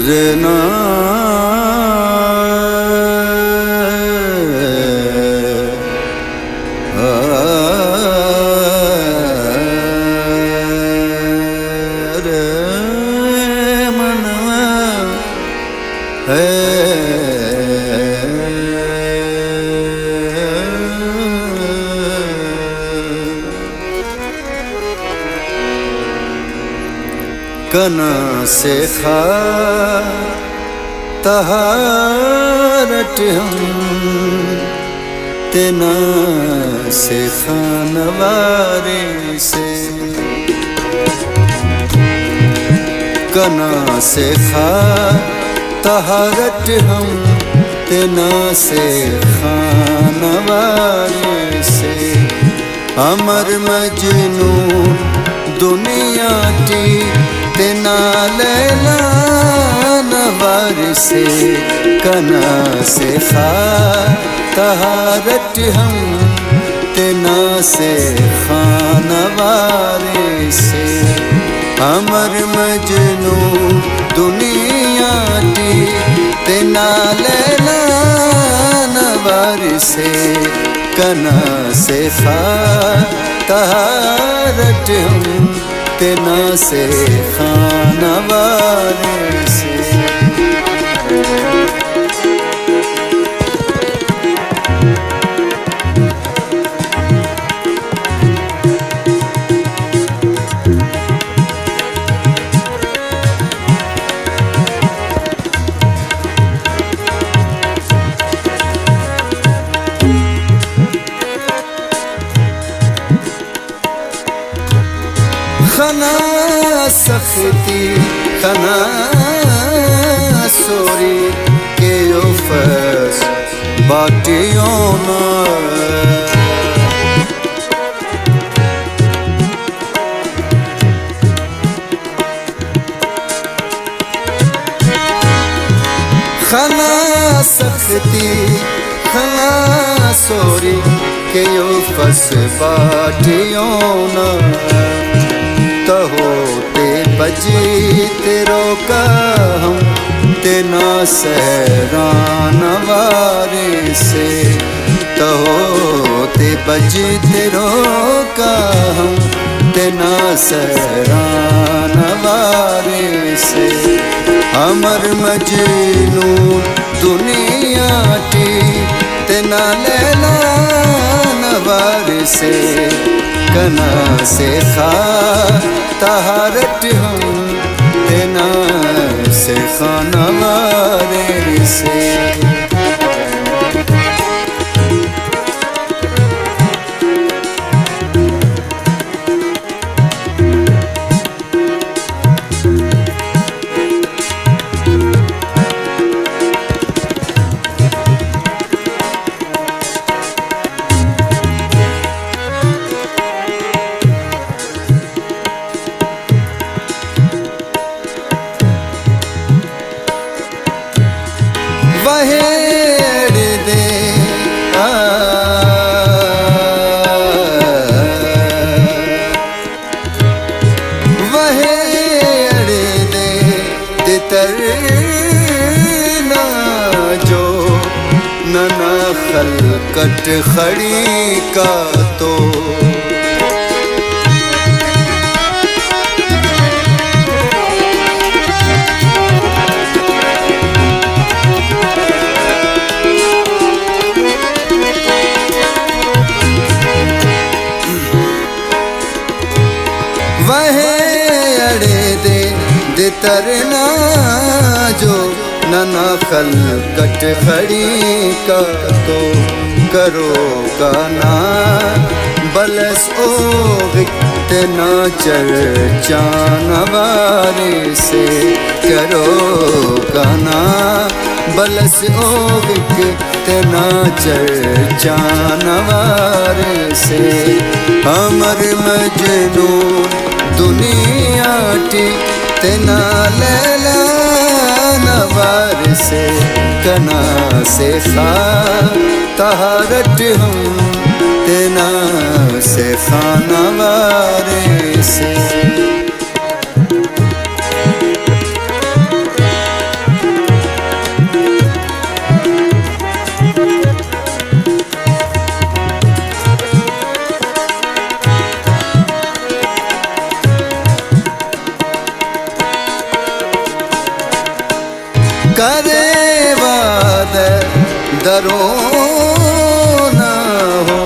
जना कना से खा तहारट हम तेना से खानवारे से कना से खा तहारत हम तेना से खानवारे से अमर मजनू दुनिया टी तेना लैला नवार से कना से खा तहारत हम तेना से खानवारे से अमर मजनू दुनिया टी तेना लैला नवार से कना से खा तहारत हम तेना से खानवारे से खना सख्ती खना सोरी के फस बाटियों ना खना सख्ती खना सोरी के फस बाटियों ना होते बजी तेरो का हम तेना सहरान वारे से होते बजी तेरो का हम तेना सहरान वारे से अमर मजनू दुनिया टी तेना लैला नवार से कना से खा तहारत हम तेना से खानवारे से वहेड़ दे वहेड़ दे तितरना जो नना खलकट खड़ी का तो तरना जो नना खलकट खड़ी का तो करो का ना बलस ओग तेना चर्चा नवारे से करो का ना बलस ओग तेना चर्चा नवारे से अमर मजनू दुनिया टी तेना लैला नवार से कना से खा तहारत हम तेना से से खानवारे से। करे वादे डरो ना हो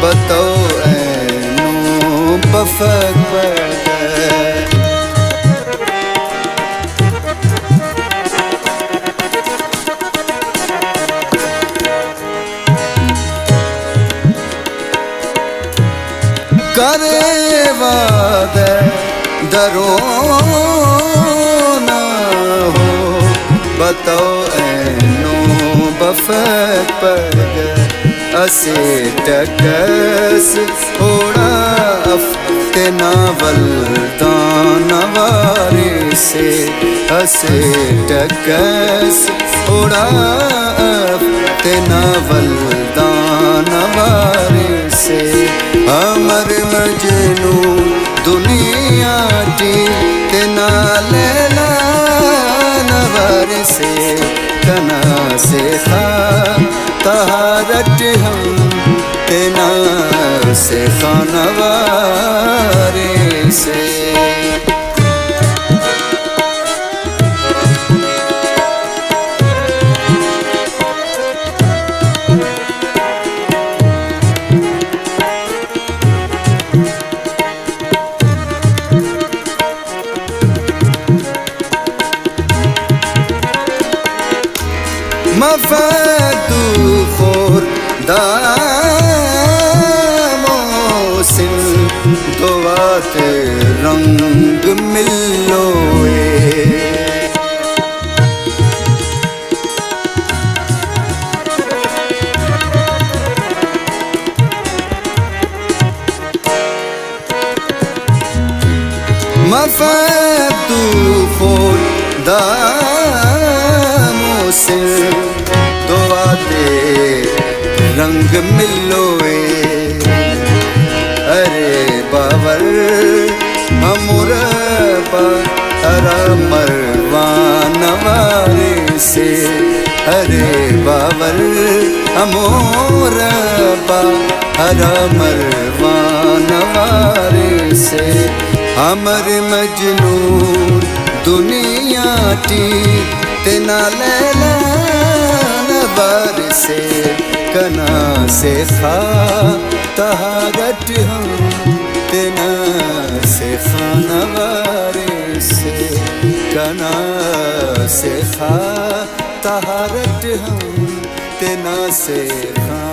बताओ ऐनो बफक पड़ गए। करे वादे डरो ना हो बताओ ऐनो बफक पड़ गए। असे टकस थोड़ा अफ्ते नावल दानवारे से। असे टकस थोड़ा अफ्ते नावल दानवारे से। अमर मजनू दुनिया टी तेना लैला नवारे से। कना से खा तहारट हम तेना से खानवारे से। मफदू खोर दामोसिन दुआत रंग मिलोए। मफदू खोर दामोसिन दुआते रंग मिलोए। अरे बाबर हमर हरा मरवानवारे से। अरे बाबर हमर हरा मरवानवारे से। हमर मजनू दुनिया टी तेना लैला नवार से। कना से खा तहारट हम तेना से खानवारे से। कना से खा तहारट हम तेना से खा